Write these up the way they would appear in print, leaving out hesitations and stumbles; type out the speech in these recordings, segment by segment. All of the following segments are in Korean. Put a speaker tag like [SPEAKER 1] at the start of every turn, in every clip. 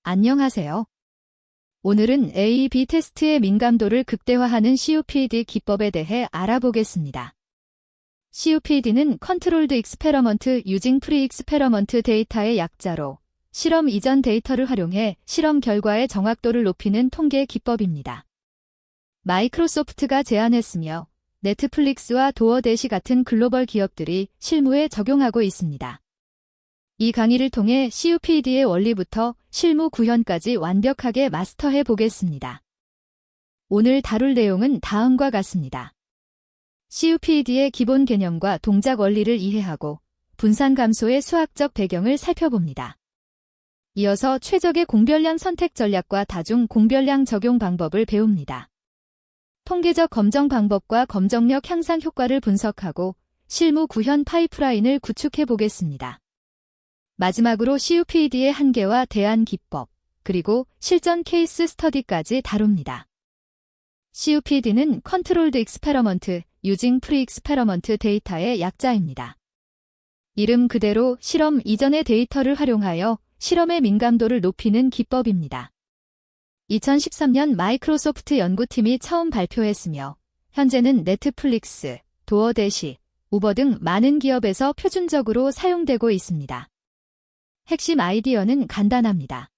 [SPEAKER 1] 안녕하세요. 오늘은 A/B 테스트의 민감도를 극대화하는 CUPD 기법에 대해 알아보겠습니다. CUPD는 Controlled Experiment Using Pre-Experiment Data의 약자로 실험 이전 데이터를 활용해 실험 결과의 정확도를 높이는 통계 기법입니다. 마이크로소프트가 제안했으며 넷플릭스와 도어대시 같은 글로벌 기업들이 실무에 적용하고 있습니다. 이 강의를 통해 CUPD의 원리부터 실무 구현까지 완벽하게 마스터해 보겠습니다. 오늘 다룰 내용은 다음과 같습니다. CUPD의 기본 개념과 동작 원리를 이해하고 분산 감소의 수학적 배경을 살펴봅니다. 이어서 최적의 공별량 선택 전략과 다중 공별량 적용 방법을 배웁니다. 통계적 검정 방법과 검정력 향상 효과를 분석하고 실무 구현 파이프라인을 구축해 보겠습니다. 마지막으로 CUPD의 한계와 대안 기법, 그리고 실전 케이스 스터디까지 다룹니다. CUPD는 Controlled Experiment Using Pre-Experiment Data의 약자입니다. 이름 그대로 실험 이전의 데이터를 활용하여 실험의 민감도를 높이는 기법입니다. 2013년 마이크로소프트 연구팀이 처음 발표했으며 현재는 넷플릭스, 도어대시, 우버 등 많은 기업에서 표준적으로 사용되고 있습니다. 핵심 아이디어는 간단합니다.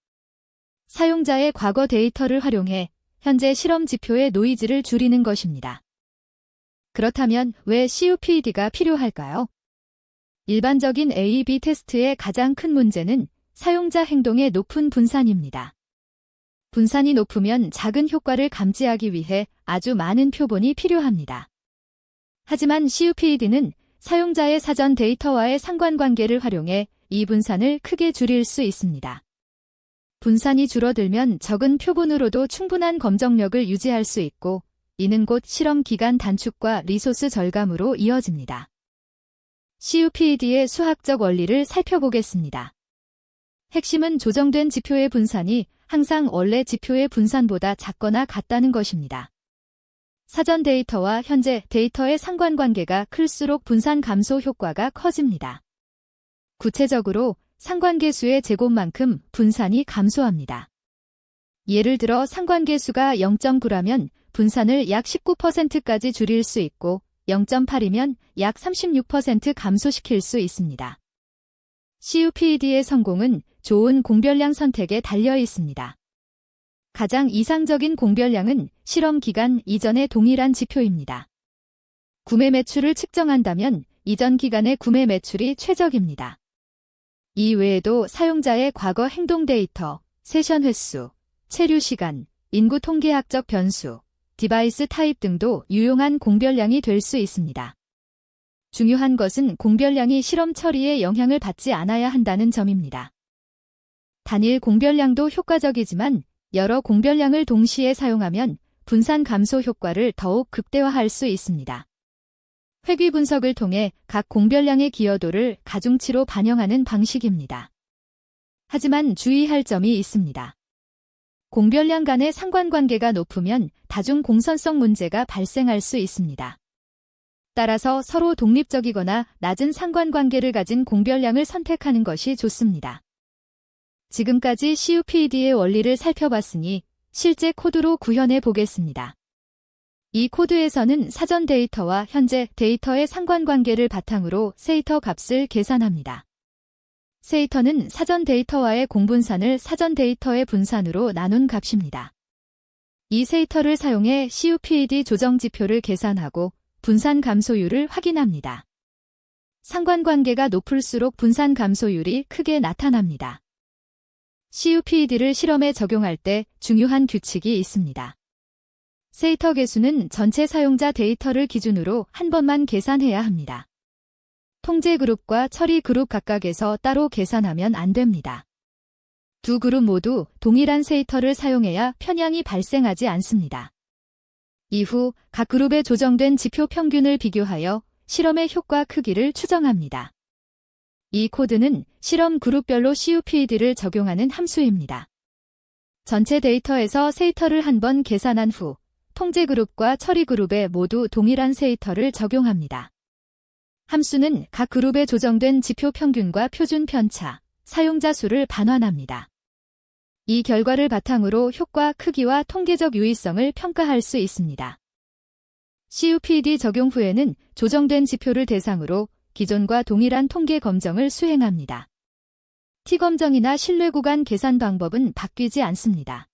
[SPEAKER 1] 사용자의 과거 데이터를 활용해 현재 실험 지표의 노이즈를 줄이는 것입니다. 그렇다면 왜 CUPD가 필요할까요? 일반적인 A/B 테스트의 가장 큰 문제는 사용자 행동의 높은 분산입니다. 분산이 높으면 작은 효과를 감지하기 위해 아주 많은 표본이 필요합니다. 하지만 CUPD는 사용자의 사전 데이터와의 상관관계를 활용해 이 분산을 크게 줄일 수 있습니다. 분산이 줄어들면 적은 표본으로도 충분한 검정력을 유지할 수 있고 이는 곧 실험 기간 단축과 리소스 절감으로 이어집니다. CUPD의 수학적 원리를 살펴보겠습니다. 핵심은 조정된 지표의 분산이 항상 원래 지표의 분산보다 작거나 같다는 것입니다. 사전 데이터와 현재 데이터의 상관관계가 클수록 분산 감소 효과가 커집니다. 구체적으로 상관계수의 제곱만큼 분산이 감소합니다. 예를 들어 상관계수가 0.9라면 분산을 약 19%까지 줄일 수 있고 0.8이면 약 36% 감소시킬 수 있습니다. CUPD의 성공은 좋은 공별량 선택에 달려 있습니다. 가장 이상적인 공별량은 실험 기간 이전의 동일한 지표입니다. 구매 매출을 측정한다면 이전 기간의 구매 매출이 최적입니다. 이 외에도 사용자의 과거 행동 데이터, 세션 횟수, 체류 시간, 인구 통계학적 변수, 디바이스 타입 등도 유용한 공별량이 될 수 있습니다. 중요한 것은 공별량이 실험 처리에 영향을 받지 않아야 한다는 점입니다. 단일 공별량도 효과적이지만 여러 공별량을 동시에 사용하면 분산 감소 효과를 더욱 극대화할 수 있습니다. 회귀 분석을 통해 각 공별량의 기여도를 가중치로 반영하는 방식입니다. 하지만 주의할 점이 있습니다. 공별량 간의 상관관계가 높으면 다중 공선성 문제가 발생할 수 있습니다. 따라서 서로 독립적이거나 낮은 상관관계를 가진 공별량을 선택하는 것이 좋습니다. 지금까지 CUPD의 원리를 살펴봤으니 실제 코드로 구현해 보겠습니다. 이 코드에서는 사전 데이터와 현재 데이터의 상관관계를 바탕으로 세이터 값을 계산합니다. 세이터는 사전 데이터와의 공분산을 사전 데이터의 분산으로 나눈 값입니다. 이 세이터를 사용해 CUPD 조정 지표를 계산하고 분산 감소율을 확인합니다. 상관관계가 높을수록 분산 감소율이 크게 나타납니다. CUPD를 실험에 적용할 때 중요한 규칙이 있습니다. 세이터 개수는 전체 사용자 데이터를 기준으로 한 번만 계산해야 합니다. 통제 그룹과 처리 그룹 각각에서 따로 계산하면 안 됩니다. 두 그룹 모두 동일한 세이터를 사용해야 편향이 발생하지 않습니다. 이후 각 그룹에 조정된 지표 평균을 비교하여 실험의 효과 크기를 추정합니다. 이 코드는 실험 그룹별로 CUPD를 적용하는 함수입니다. 전체 데이터에서 세이터를 한 번 계산한 후 통제 그룹과 처리 그룹에 모두 동일한 세이터를 적용합니다. 함수는 각 그룹에 조정된 지표 평균과 표준 편차, 사용자 수를 반환합니다. 이 결과를 바탕으로 효과 크기와 통계적 유의성을 평가할 수 있습니다. CUPD 적용 후에는 조정된 지표를 대상으로 기존과 동일한 통계 검정을 수행합니다. T검정이나 신뢰 구간 계산 방법은 바뀌지 않습니다.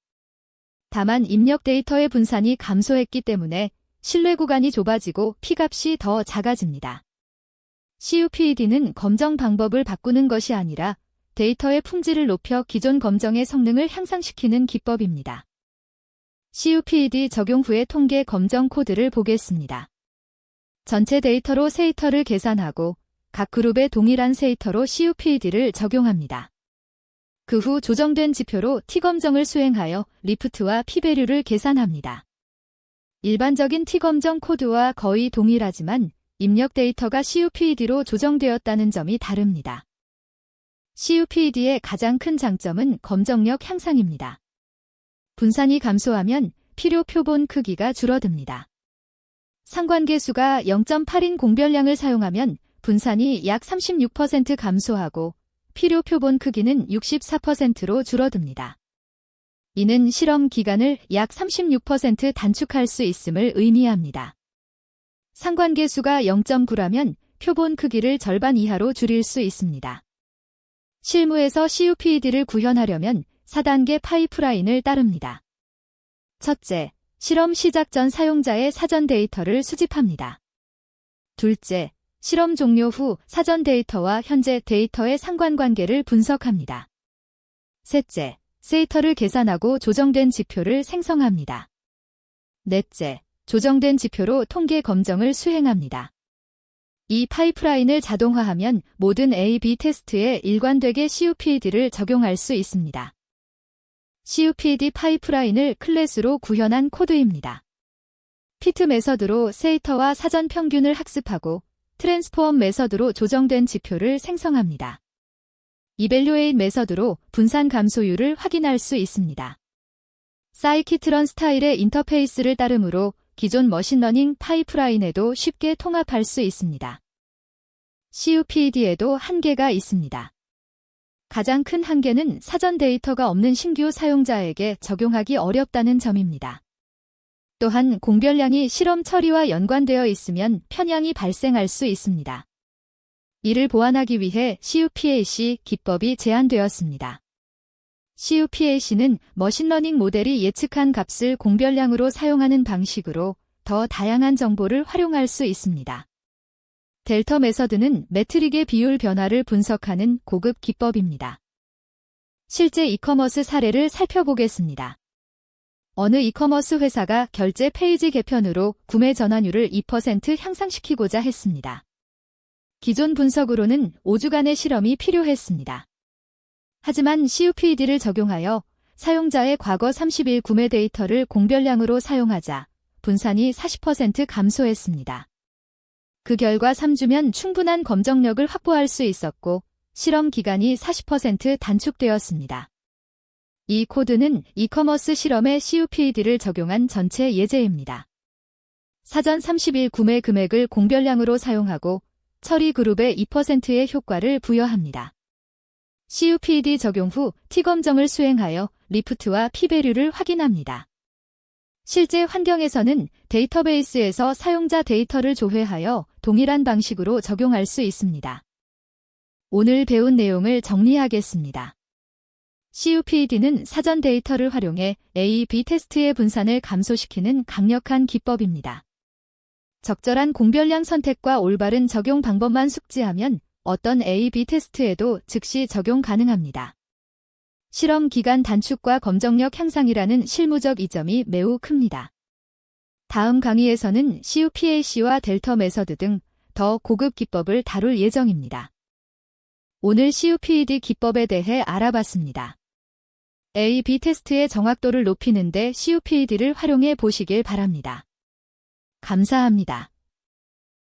[SPEAKER 1] 다만 입력 데이터의 분산이 감소했기 때문에 신뢰 구간이 좁아지고 P값이 더 작아집니다. CUPD는 검정 방법을 바꾸는 것이 아니라 데이터의 품질을 높여 기존 검정의 성능을 향상시키는 기법입니다. CUPD 적용 후의 통계 검정 코드를 보겠습니다. 전체 데이터로 세이터를 계산하고 각 그룹의 동일한 세이터로 CUPD를 적용합니다. 그 후 조정된 지표로 T검정을 수행하여 리프트와 P밸류를 계산합니다. 일반적인 T검정 코드와 거의 동일하지만 입력 데이터가 CUPD로 조정되었다는 점이 다릅니다. CUPD의 가장 큰 장점은 검정력 향상입니다. 분산이 감소하면 필요 표본 크기가 줄어듭니다. 상관계수가 0.8인 공별량을 사용하면 분산이 약 36% 감소하고 필요 표본 크기는 64%로 줄어듭니다. 이는 실험 기간을 약 36% 단축할 수 있음을 의미합니다. 상관계수가 0.9라면 표본 크기를 절반 이하로 줄일 수 있습니다. 실무에서 CUPD를 구현하려면 4단계 파이프라인을 따릅니다. 첫째, 실험 시작 전 사용자의 사전 데이터를 수집합니다. 둘째, 실험 종료 후 사전 데이터와 현재 데이터의 상관관계를 분석합니다. 셋째, 세이터를 계산하고 조정된 지표를 생성합니다. 넷째, 조정된 지표로 통계 검정을 수행합니다. 이 파이프라인을 자동화하면 모든 A/B 테스트에 일관되게 CUPD를 적용할 수 있습니다. CUPD 파이프라인을 클래스로 구현한 코드입니다. 피트 메서드로 세이터와 사전 평균을 학습하고 트랜스포엄 메서드로 조정된 지표를 생성합니다. 이밸류에이트 메서드로 분산 감소율을 확인할 수 있습니다. 사이키트런 스타일의 인터페이스를 따르므로 기존 머신러닝 파이프라인에도 쉽게 통합할 수 있습니다. CUPD에도 한계가 있습니다. 가장 큰 한계는 사전 데이터가 없는 신규 사용자에게 적용하기 어렵다는 점입니다. 또한 공별량이 실험 처리와 연관되어 있으면 편향이 발생할 수 있습니다. 이를 보완하기 위해 CUPAC 기법이 제안되었습니다. CUPAC는 머신러닝 모델이 예측한 값을 공별량으로 사용하는 방식으로 더 다양한 정보를 활용할 수 있습니다. 델터 메서드는 매트릭의 비율 변화를 분석하는 고급 기법입니다. 실제 이커머스 사례를 살펴보겠습니다. 어느 이커머스 회사가 결제 페이지 개편으로 구매 전환율을 2% 향상시키고자 했습니다. 기존 분석으로는 5주간의 실험이 필요했습니다. 하지만 CUPD를 적용하여 사용자의 과거 30일 구매 데이터를 공별량으로 사용하자 분산이 40% 감소했습니다. 그 결과 3주면 충분한 검정력을 확보할 수 있었고 실험 기간이 40% 단축되었습니다. 이 코드는 이커머스 실험에 CUPD를 적용한 전체 예제입니다. 사전 30일 구매 금액을 공별량으로 사용하고 처리 그룹에 2%의 효과를 부여합니다. CUPD 적용 후 T검정을 수행하여 리프트와 P밸류를 확인합니다. 실제 환경에서는 데이터베이스에서 사용자 데이터를 조회하여 동일한 방식으로 적용할 수 있습니다. 오늘 배운 내용을 정리하겠습니다. CUPD는 사전 데이터를 활용해 A/B 테스트의 분산을 감소시키는 강력한 기법입니다. 적절한 공별량 선택과 올바른 적용 방법만 숙지하면 어떤 A/B 테스트에도 즉시 적용 가능합니다. 실험 기간 단축과 검정력 향상이라는 실무적 이점이 매우 큽니다. 다음 강의에서는 CUPAC와 델터 메서드 등 더 고급 기법을 다룰 예정입니다. 오늘 CUPD 기법에 대해 알아봤습니다. A/B 테스트의 정확도를 높이는 데 CUPD를 활용해 보시길 바랍니다. 감사합니다.